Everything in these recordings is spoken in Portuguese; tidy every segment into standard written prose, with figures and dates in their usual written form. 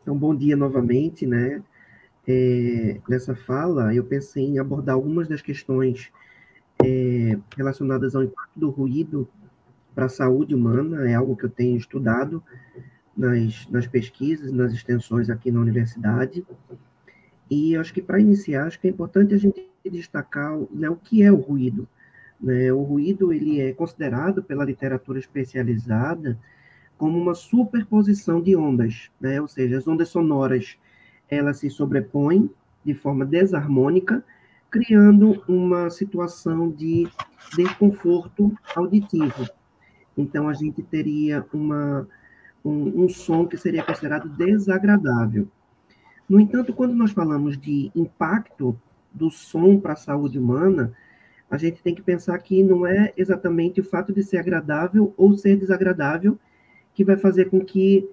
Então, bom dia novamente, né? Nessa fala, eu pensei em abordar algumas das questões relacionadas ao impacto do ruído para a saúde humana, é algo que eu tenho estudado nas pesquisas, nas extensões aqui na universidade, e acho que para iniciar, acho que é importante a gente destacar, né, o que é o ruído. Né? O ruído ele é considerado pela literatura especializada como uma superposição de ondas, né? Ou seja, as ondas sonoras elas se sobrepõem de forma desarmônica, criando uma situação de desconforto auditivo. Então, a gente teria um som que seria considerado desagradável. No entanto, quando nós falamos de impacto do som para a saúde humana, a gente tem que pensar que não é exatamente o fato de ser agradável ou ser desagradável que vai fazer com que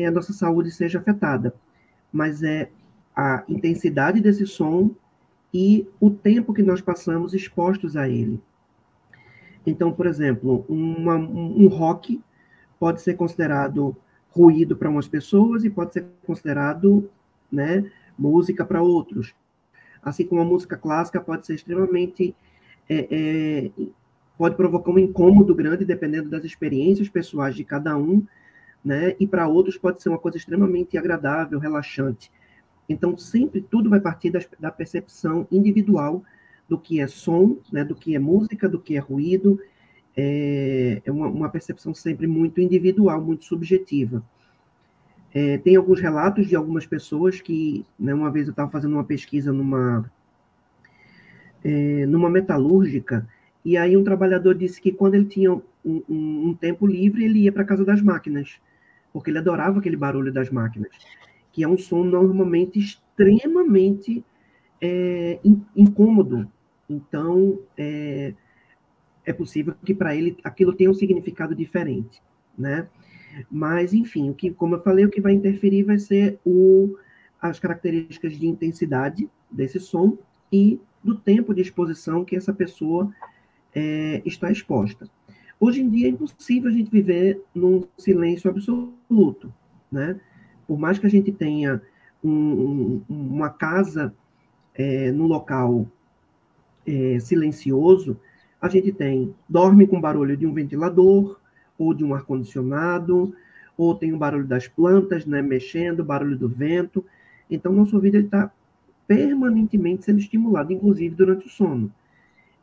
a nossa saúde seja afetada, mas é a intensidade desse som e o tempo que nós passamos expostos a ele. Então, por exemplo, um rock pode ser considerado ruído para umas pessoas e pode ser considerado, né, música para outros. Assim como a música clássica pode ser extremamente é, é, pode provocar um incômodo grande dependendo das experiências pessoais de cada um, né? E para outros pode ser uma coisa extremamente agradável, relaxante. Então, sempre tudo vai partir da percepção individual do que é som, né? Do que é música, do que é ruído. É uma percepção sempre muito individual, muito subjetiva. Tem alguns relatos de algumas pessoas que, né, uma vez eu estava fazendo uma pesquisa numa metalúrgica, e aí um trabalhador disse que quando ele tinha um tempo livre, ele ia para a casa das máquinas, porque ele adorava aquele barulho das máquinas, que é um som normalmente extremamente incômodo. Então, é possível que para ele aquilo tenha um significado diferente, né? Mas, enfim, como eu falei, o que vai interferir vai ser as características de intensidade desse som e do tempo de exposição que essa pessoa está exposta. Hoje em dia é impossível a gente viver num silêncio absoluto, né? Por mais que a gente tenha uma casa num local silencioso, a gente dorme com barulho de um ventilador, ou de um ar-condicionado, ou tem o barulho das plantas, né, mexendo, barulho do vento. Então, nosso ouvido está permanentemente sendo estimulado, inclusive durante o sono.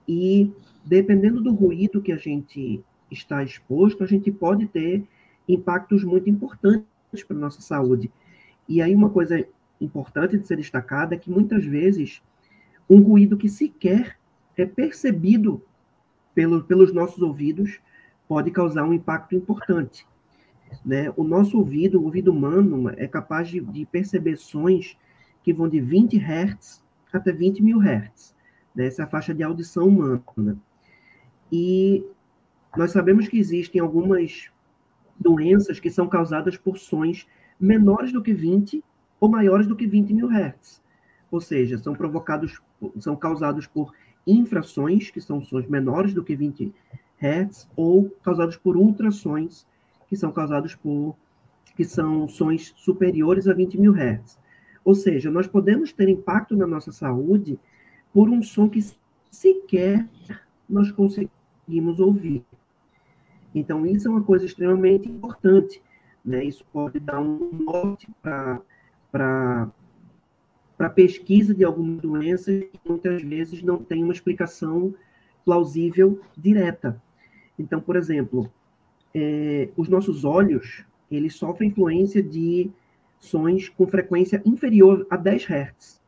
E, dependendo do ruído que a gente está exposto, a gente pode ter impactos muito importantes para a nossa saúde. E aí, uma coisa importante de ser destacada é que, muitas vezes, um ruído que sequer é percebido pelos nossos ouvidos pode causar um impacto importante. Né? O nosso ouvido, o ouvido humano, é capaz de perceber sons que vão de 20 Hz até 20 mil Hz. Né? Essa é a faixa de audição humana. E nós sabemos que existem algumas doenças que são causadas por sons menores do que 20 ou maiores do que 20 mil Hz. Ou seja, são causados por infrações, que são sons menores do que 20 Hz, ou causados por ultrassons, que são causados que são sons superiores a 20 mil Hz. Ou seja, nós podemos ter impacto na nossa saúde por um som que sequer nós conseguimos ouvir. Então, isso é uma coisa extremamente importante. Né? Isso pode dar um norte para a pesquisa de algumas doenças que muitas vezes não tem uma explicação plausível direta. Então, por exemplo, os nossos olhos, eles sofrem influência de sons com frequência inferior a 10 Hz.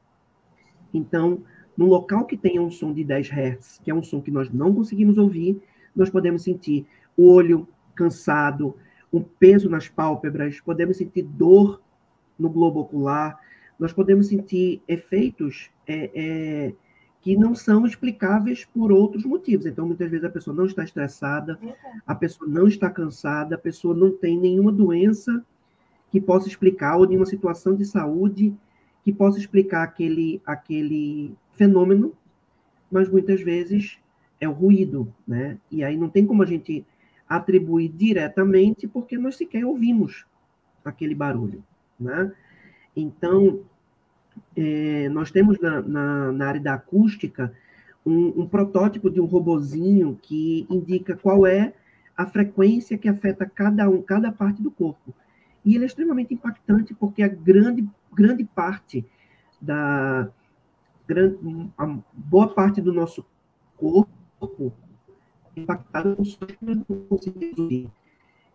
Então, no local que tenha um som de 10 Hz, que é um som que nós não conseguimos ouvir, nós podemos sentir o olho cansado, um peso nas pálpebras, podemos sentir dor no globo ocular, nós podemos sentir efeitos que não são explicáveis por outros motivos. Então, muitas vezes a pessoa não está estressada, a pessoa não está cansada, a pessoa não tem nenhuma doença que possa explicar, ou nenhuma situação de saúde que possa explicar aquele fenômeno, mas muitas vezes é o ruído, né? E aí não tem como a gente atribuir diretamente, porque nós sequer ouvimos aquele barulho, né? Então, nós temos na área da acústica um protótipo de um robozinho que indica qual é a frequência que afeta cada parte do corpo. E ele é extremamente impactante porque a grande parte a boa parte do nosso corpo é impactado por sons que nós não conseguimos ouvir.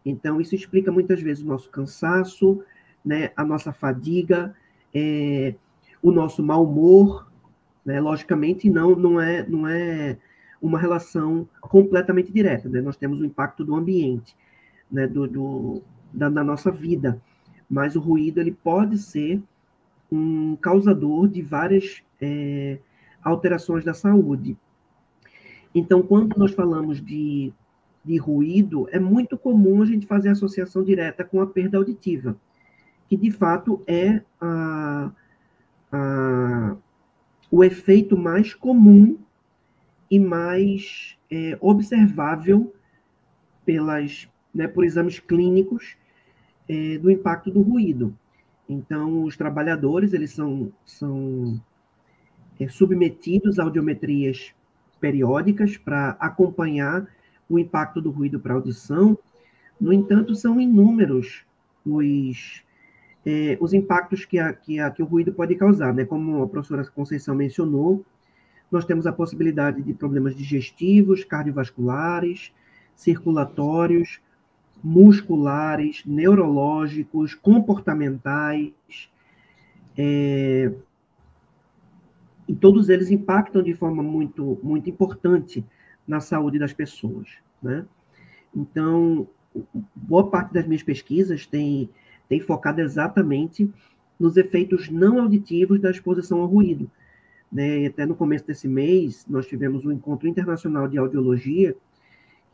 Então, isso explica muitas vezes o nosso cansaço, né, a nossa fadiga, o nosso mau humor, né? Logicamente, não é uma relação completamente direta, né? Nós temos o impacto do ambiente, né, da nossa vida, mas o ruído ele pode ser um causador de várias alterações da saúde. Então, quando nós falamos de ruído, é muito comum a gente fazer associação direta com a perda auditiva, que de fato é o efeito mais comum e mais observável por exames clínicos do impacto do ruído. Então, os trabalhadores eles são submetidos a audiometrias periódicas para acompanhar o impacto do ruído para a audição. No entanto, são inúmeros os impactos que o ruído pode causar, né? Como a professora Conceição mencionou, nós temos a possibilidade de problemas digestivos, cardiovasculares, circulatórios, musculares, neurológicos, comportamentais, e todos eles impactam de forma muito, muito importante na saúde das pessoas, né? Então, boa parte das minhas pesquisas tem focado exatamente nos efeitos não auditivos da exposição ao ruído, né? E até no começo desse mês, nós tivemos um encontro internacional de audiologia,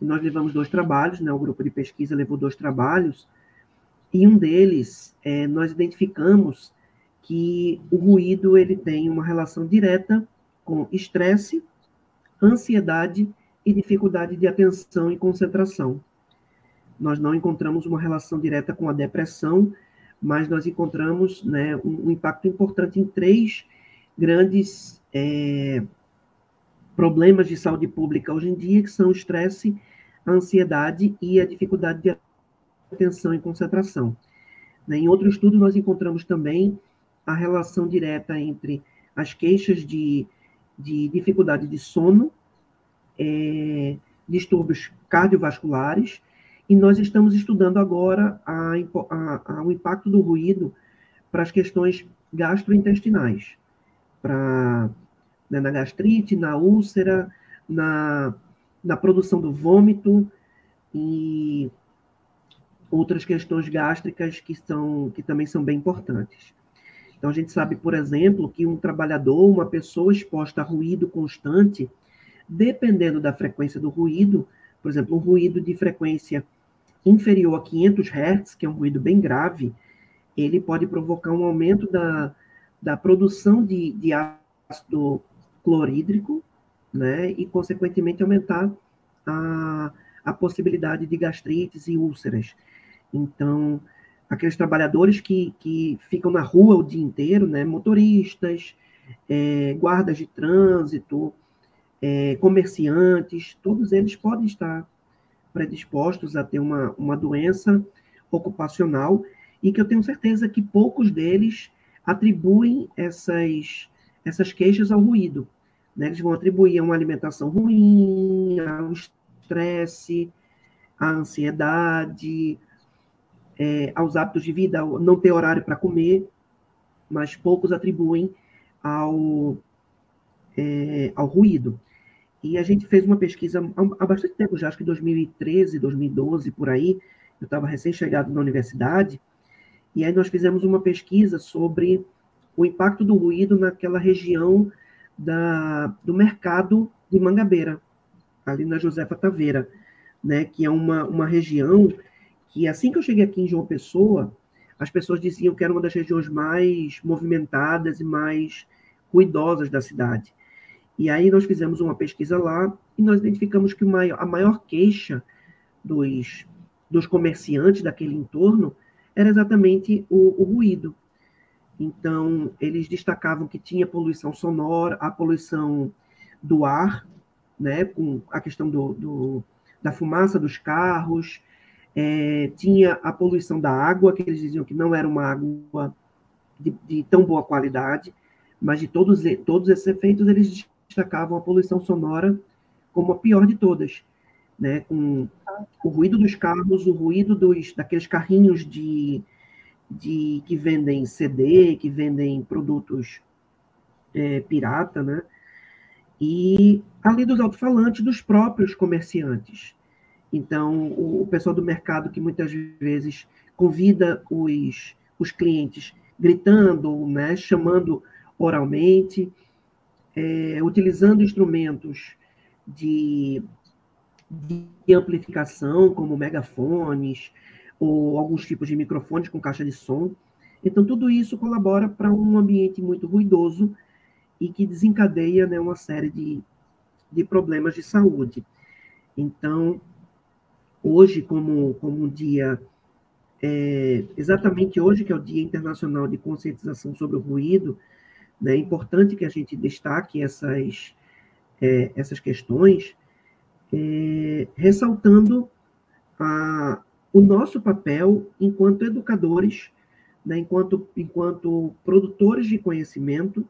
e nós levamos 2 trabalhos, né? O grupo de pesquisa levou 2 trabalhos, e um deles, nós identificamos que o ruído ele tem uma relação direta com estresse, ansiedade e dificuldade de atenção e concentração. Nós não encontramos uma relação direta com a depressão, mas nós encontramos, né, um impacto importante em 3 grandes problemas de saúde pública hoje em dia, que são o estresse, a ansiedade e a dificuldade de atenção e concentração. Em outro estudo, nós encontramos também a relação direta entre as queixas de dificuldade de sono, distúrbios cardiovasculares, e nós estamos estudando agora o impacto do ruído para as questões gastrointestinais, na gastrite, na úlcera, na produção do vômito e outras questões gástricas que também são bem importantes. Então, a gente sabe, por exemplo, que um trabalhador, uma pessoa exposta a ruído constante, dependendo da frequência do ruído, por exemplo, um ruído de frequência inferior a 500 Hz, que é um ruído bem grave, ele pode provocar um aumento da produção de ácido clorídrico, né, e, consequentemente, aumentar a possibilidade de gastrites e úlceras. Então, aqueles trabalhadores que ficam na rua o dia inteiro, né, motoristas, guardas de trânsito, comerciantes, todos eles podem estar predispostos a ter uma doença ocupacional e que eu tenho certeza que poucos deles atribuem essas queixas ao ruído, né? Eles vão atribuir a uma alimentação ruim, ao estresse, à ansiedade, aos hábitos de vida, ao não ter horário para comer, mas poucos atribuem ao ruído. E a gente fez uma pesquisa há bastante tempo já, acho que 2013, 2012, por aí, eu estava recém-chegado na universidade, e aí nós fizemos uma pesquisa sobre o impacto do ruído naquela região do mercado de Mangabeira, ali na Josefa Taveira, né, que é uma região que, assim que eu cheguei aqui em João Pessoa, as pessoas diziam que era uma das regiões mais movimentadas e mais ruidosas da cidade. E aí nós fizemos uma pesquisa lá e nós identificamos que a maior queixa dos comerciantes daquele entorno era exatamente o ruído. Então, eles destacavam que tinha poluição sonora, a poluição do ar, né, com a questão da fumaça dos carros, tinha a poluição da água, que eles diziam que não era uma água de tão boa qualidade, mas de todos esses efeitos, eles destacavam a poluição sonora como a pior de todas, né, com o ruído dos carros, o ruído daqueles carrinhos que vendem CD, que vendem produtos pirata, né? E além dos alto-falantes dos próprios comerciantes. Então, o pessoal do mercado que muitas vezes convida os clientes gritando, né, chamando oralmente, utilizando instrumentos de, de amplificação, como megafones, ou alguns tipos de microfones com caixa de som. Então, tudo isso colabora para um ambiente muito ruidoso e que desencadeia, né, uma série de problemas de saúde. Então, hoje, como um dia, exatamente hoje, que é o Dia Internacional de Conscientização sobre o Ruído, né, é importante que a gente destaque essas questões, ressaltando o nosso papel enquanto educadores, né, enquanto produtores de conhecimento,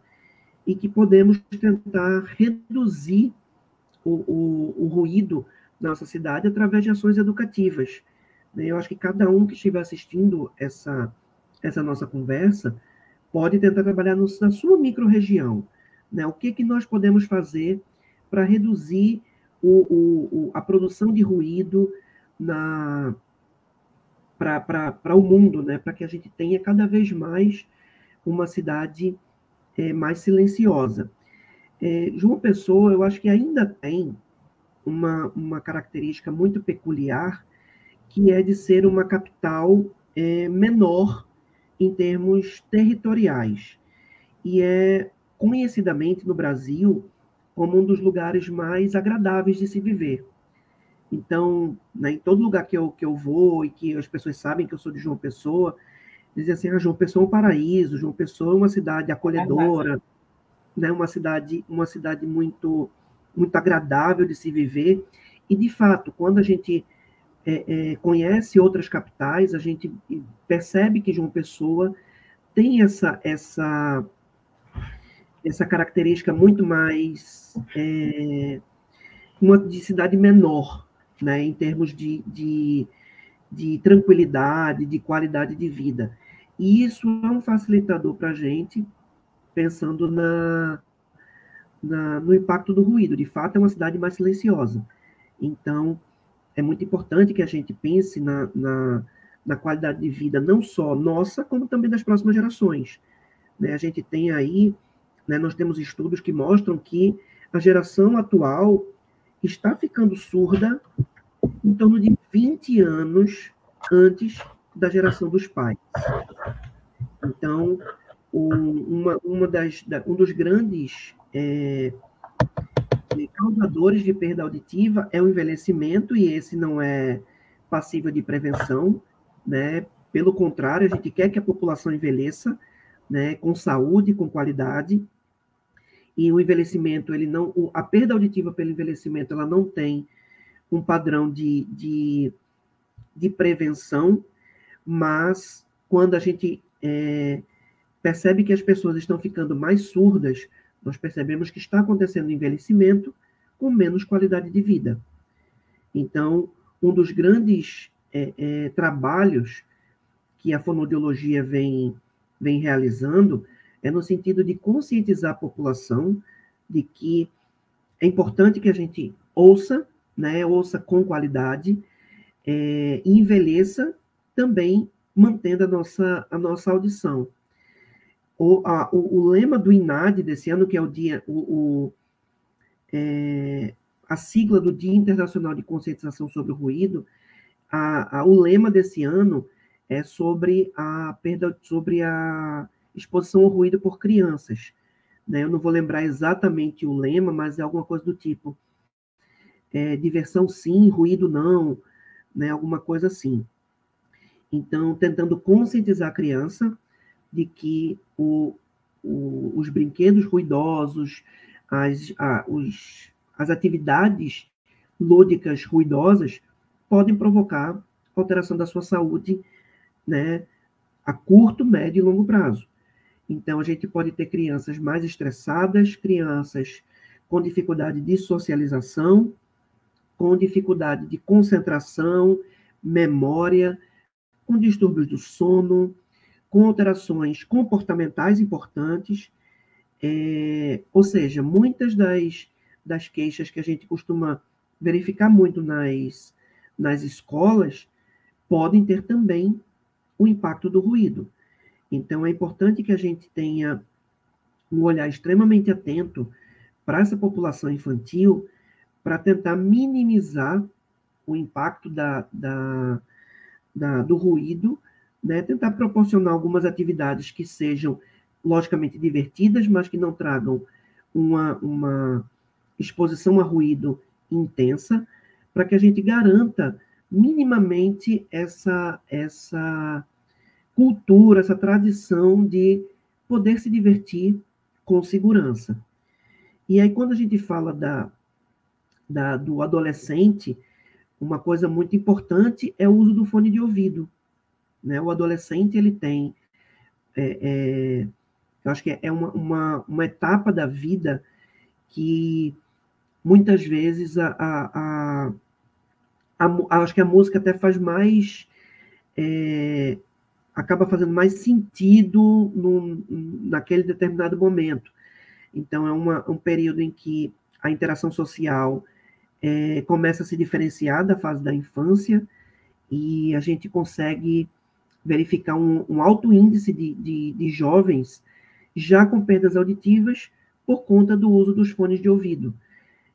e que podemos tentar reduzir o ruído na nossa cidade através de ações educativas. Eu acho que cada um que estiver assistindo essa nossa conversa pode tentar trabalhar na sua microrregião, né? O que nós podemos fazer para reduzir a produção de ruído para o mundo, né? Para que a gente tenha cada vez mais uma cidade mais silenciosa. João Pessoa, eu acho que ainda tem uma característica muito peculiar, que é de ser uma capital menor em termos territoriais. E é conhecidamente no Brasil como um dos lugares mais agradáveis de se viver. Então, né, em todo lugar que eu vou e que as pessoas sabem que eu sou de João Pessoa, dizem assim, João Pessoa é um paraíso, João Pessoa é uma cidade acolhedora, né, uma cidade muito, muito agradável de se viver. E, de fato, quando a gente conhece outras capitais, a gente percebe que João Pessoa tem essa característica muito mais uma de cidade menor, né, em termos de tranquilidade, de qualidade de vida. E isso é um facilitador para a gente, pensando no impacto do ruído. De fato, é uma cidade mais silenciosa. Então, é muito importante que a gente pense na qualidade de vida, não só nossa, como também das próximas gerações. Né? A gente tem aí, né, nós temos estudos que mostram que a geração atual está ficando surda em torno de 20 anos antes da geração dos pais. Então, um dos grandes causadores de perda auditiva é o envelhecimento, e esse não é passível de prevenção, né? Pelo contrário, a gente quer que a população envelheça, né, com saúde, com qualidade, e o envelhecimento, a perda auditiva pelo envelhecimento, ela não tem um padrão de prevenção, mas quando a gente percebe que as pessoas estão ficando mais surdas, nós percebemos que está acontecendo envelhecimento com menos qualidade de vida. Então, um dos grandes trabalhos que a fonoaudiologia vem realizando é no sentido de conscientizar a população de que é importante que a gente ouça, né, ouça com qualidade, e envelheça também mantendo a nossa audição. O lema do INAD desse ano, que é o dia, a sigla do Dia Internacional de Conscientização sobre o Ruído, o lema desse ano é sobre a exposição ao ruído por crianças. Né? Eu não vou lembrar exatamente o lema, mas é alguma coisa do tipo diversão sim, ruído não, né? Alguma coisa assim. Então, tentando conscientizar a criança de que os brinquedos ruidosos, as atividades lúdicas ruidosas podem provocar alteração da sua saúde, né, a curto, médio e longo prazo. Então, a gente pode ter crianças mais estressadas, crianças com dificuldade de socialização, com dificuldade de concentração, memória, com distúrbios do sono, com alterações comportamentais importantes. Ou seja, muitas das queixas que a gente costuma verificar muito nas escolas podem ter também o impacto do ruído. Então, é importante que a gente tenha um olhar extremamente atento para essa população infantil, para tentar minimizar o impacto do ruído, né? Tentar proporcionar algumas atividades que sejam, logicamente, divertidas, mas que não tragam uma exposição a ruído intensa, para que a gente garanta minimamente essa cultura, essa tradição de poder se divertir com segurança. E aí, quando a gente fala do adolescente, uma coisa muito importante é o uso do fone de ouvido. Né? O adolescente, ele tem, eu acho que é uma etapa da vida que, muitas vezes, acho que a música até faz mais... acaba fazendo mais sentido naquele determinado momento. Então, é um período em que a interação social começa a se diferenciar da fase da infância e a gente consegue verificar um alto índice de jovens já com perdas auditivas por conta do uso dos fones de ouvido.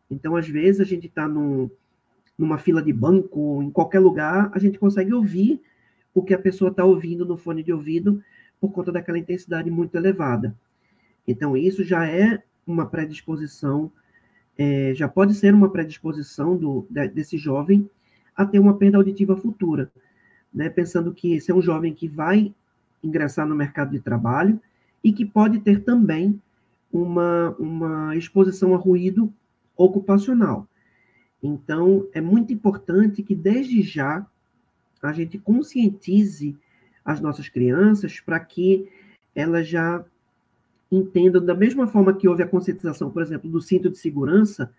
Então, às vezes, a gente está numa fila de banco, em qualquer lugar, a gente consegue ouvir o que a pessoa está ouvindo no fone de ouvido por conta daquela intensidade muito elevada. Então, isso já é uma predisposição, já pode ser uma predisposição desse jovem a ter uma perda auditiva futura, né? Pensando que esse é um jovem que vai ingressar no mercado de trabalho e que pode ter também uma exposição a ruído ocupacional. Então, é muito importante que, desde já, a gente conscientize as nossas crianças para que elas já entendam, da mesma forma que houve a conscientização, por exemplo, do cinto de segurança,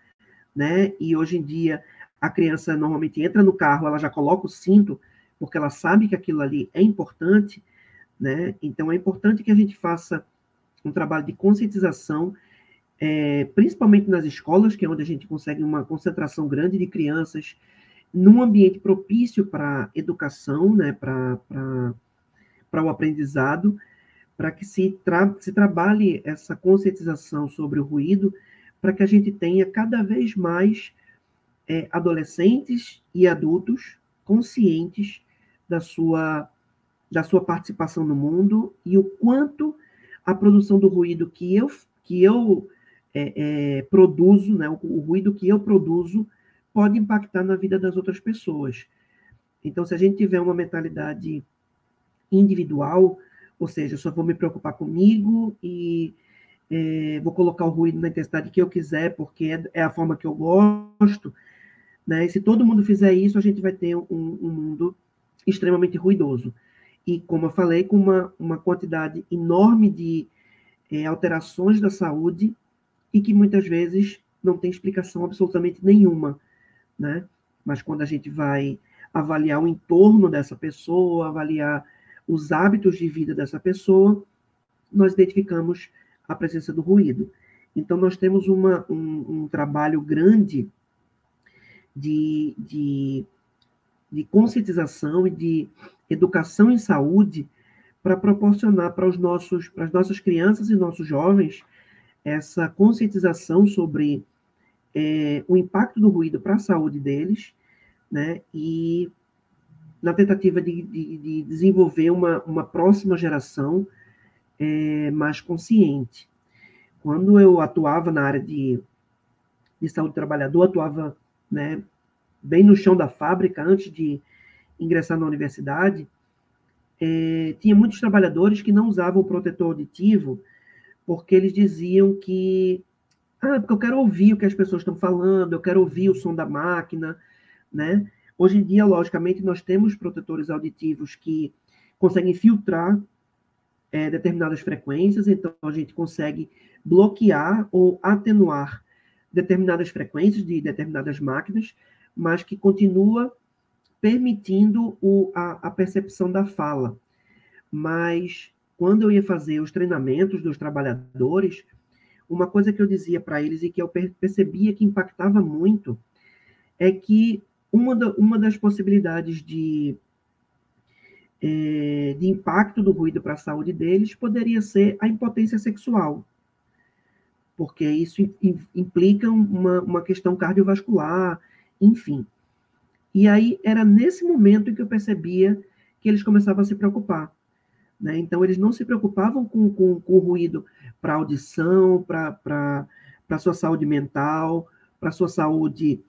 né? E hoje em dia a criança normalmente entra no carro, ela já coloca o cinto, porque ela sabe que aquilo ali é importante, né? Então é importante que a gente faça um trabalho de conscientização, principalmente nas escolas, que é onde a gente consegue uma concentração grande de crianças, num ambiente propício para educação, né? Para o aprendizado, para que se trabalhe essa conscientização sobre o ruído, para que a gente tenha cada vez mais adolescentes e adultos conscientes da sua participação no mundo e o quanto a produção do ruído que eu produzo, né, o ruído que eu produzo, pode impactar na vida das outras pessoas. Então, se a gente tiver uma mentalidade individual, ou seja, eu só vou me preocupar comigo e vou colocar o ruído na intensidade que eu quiser, porque é a forma que eu gosto, né? E se todo mundo fizer isso, a gente vai ter um mundo extremamente ruidoso. E, como eu falei, com uma quantidade enorme de alterações da saúde e que muitas vezes não tem explicação absolutamente nenhuma, né? Mas quando a gente vai avaliar o entorno dessa pessoa, avaliar os hábitos de vida dessa pessoa, nós identificamos a presença do ruído. Então, nós temos um trabalho grande de conscientização e de educação em saúde para proporcionar para as nossas crianças e nossos jovens essa conscientização sobre o impacto do ruído para a saúde deles, né? E na tentativa de desenvolver uma próxima geração mais consciente. Quando eu atuava na área de saúde do trabalhador, atuava, né, bem no chão da fábrica, antes de ingressar na universidade, tinha muitos trabalhadores que não usavam protetor auditivo porque eles diziam que porque eu quero ouvir o que as pessoas estão falando, eu quero ouvir o som da máquina, né? Hoje em dia, logicamente, nós temos protetores auditivos que conseguem filtrar determinadas frequências, então a gente consegue bloquear ou atenuar determinadas frequências de determinadas máquinas, mas que continua permitindo a percepção da fala. Mas quando eu ia fazer os treinamentos dos trabalhadores, uma coisa que eu dizia para eles e que eu percebia que impactava muito é que uma das possibilidades de impacto do ruído para a saúde deles poderia ser a impotência sexual, porque isso implica uma questão cardiovascular, enfim. E aí era nesse momento em que eu percebia que eles começavam a se preocupar. Né? Então, eles não se preocupavam com o ruído para audição, para a sua saúde mental, para a sua saúde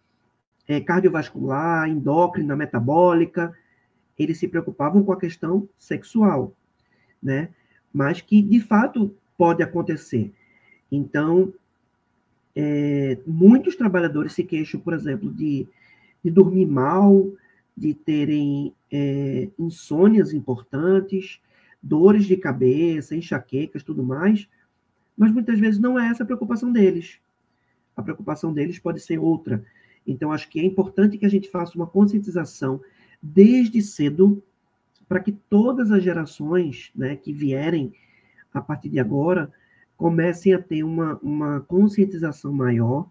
cardiovascular, endócrina, metabólica. Eles se preocupavam com a questão sexual, né? Mas que, de fato, pode acontecer. Então, muitos trabalhadores se queixam, por exemplo, de dormir mal, de terem insônias importantes, dores de cabeça, enxaquecas, tudo mais, mas muitas vezes não é essa a preocupação deles. A preocupação deles pode ser outra. Então, acho que é importante que a gente faça uma conscientização desde cedo, para que todas as gerações, né, que vierem a partir de agora comecem a ter uma conscientização maior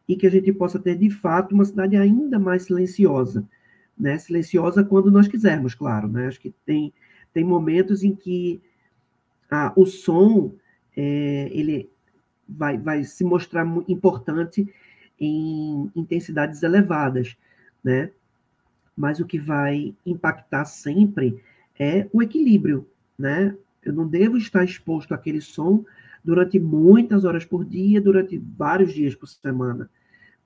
e que a gente possa ter, de fato, uma cidade ainda mais silenciosa. Né? Silenciosa quando nós quisermos, claro. Né? Acho que tem momentos em que o som ele vai se mostrar importante em intensidades elevadas, né? Mas o que vai impactar sempre é o equilíbrio, né? Eu não devo estar exposto àquele som durante muitas horas por dia, durante vários dias por semana,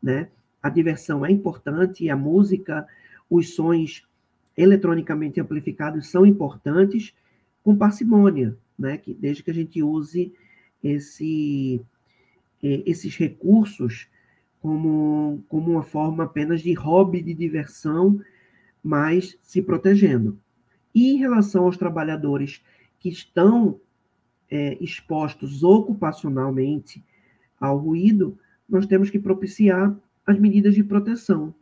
né? A diversão é importante, a música, os sons eletronicamente amplificados são importantes, com parcimônia, né? Desde que a gente use esses recursos como uma forma apenas de hobby, de diversão, mas se protegendo. E em relação aos trabalhadores que estão expostos ocupacionalmente ao ruído, nós temos que propiciar as medidas de proteção.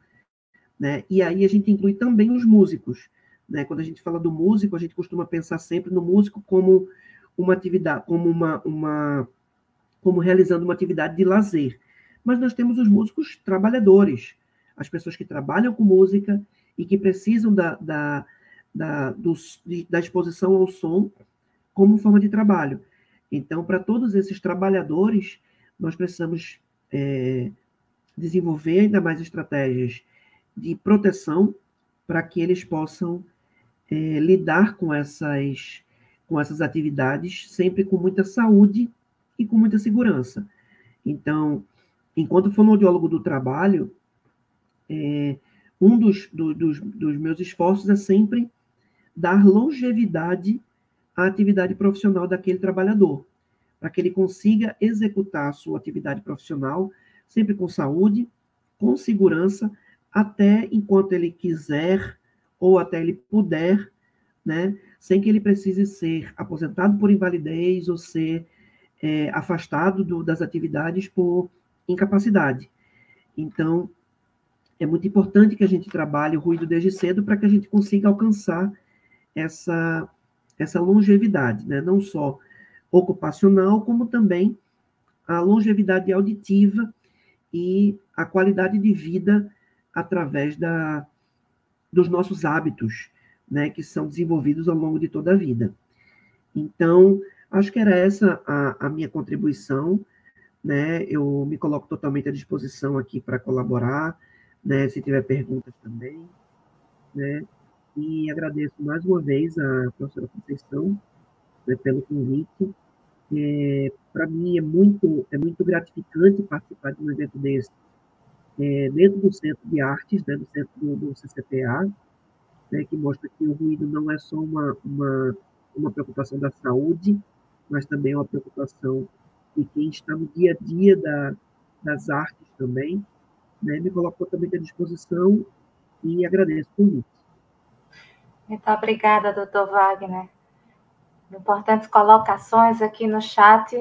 Né? E aí a gente inclui também os músicos. Né? Quando a gente fala do músico, a gente costuma pensar sempre no músico como uma atividade, como realizando uma atividade de lazer. Mas nós temos os músicos trabalhadores, as pessoas que trabalham com música e que precisam da exposição ao som como forma de trabalho. Então, para todos esses trabalhadores, nós precisamos desenvolver ainda mais estratégias de proteção para que eles possam lidar com essas atividades sempre com muita saúde e com muita segurança. Então, enquanto fonoaudiólogo do trabalho, um dos meus esforços é sempre dar longevidade à atividade profissional daquele trabalhador, para que ele consiga executar a sua atividade profissional sempre com saúde, com segurança, até enquanto ele quiser ou até ele puder, né, sem que ele precise ser aposentado por invalidez ou ser afastado das atividades por incapacidade. Então, é muito importante que a gente trabalhe o ruído desde cedo para que a gente consiga alcançar essa longevidade, né? Não só ocupacional, como também a longevidade auditiva e a qualidade de vida através dos nossos hábitos, né, que são desenvolvidos ao longo de toda a vida. Então, acho que era essa a minha contribuição, né? Eu me coloco totalmente à disposição aqui para colaborar, né? Se tiver perguntas também, né? E agradeço mais uma vez a professora Conceição, né, pelo convite. Para mim é muito gratificante participar de um evento desse, dentro do Centro de Artes, né, do centro do CCPA, né, que mostra que o ruído não é só uma preocupação da saúde, mas também é uma preocupação de quem está no dia a dia das artes também, né, me colocou também à disposição e agradeço o convite. Muito obrigada, doutor Wagner. Importantes colocações aqui no chat.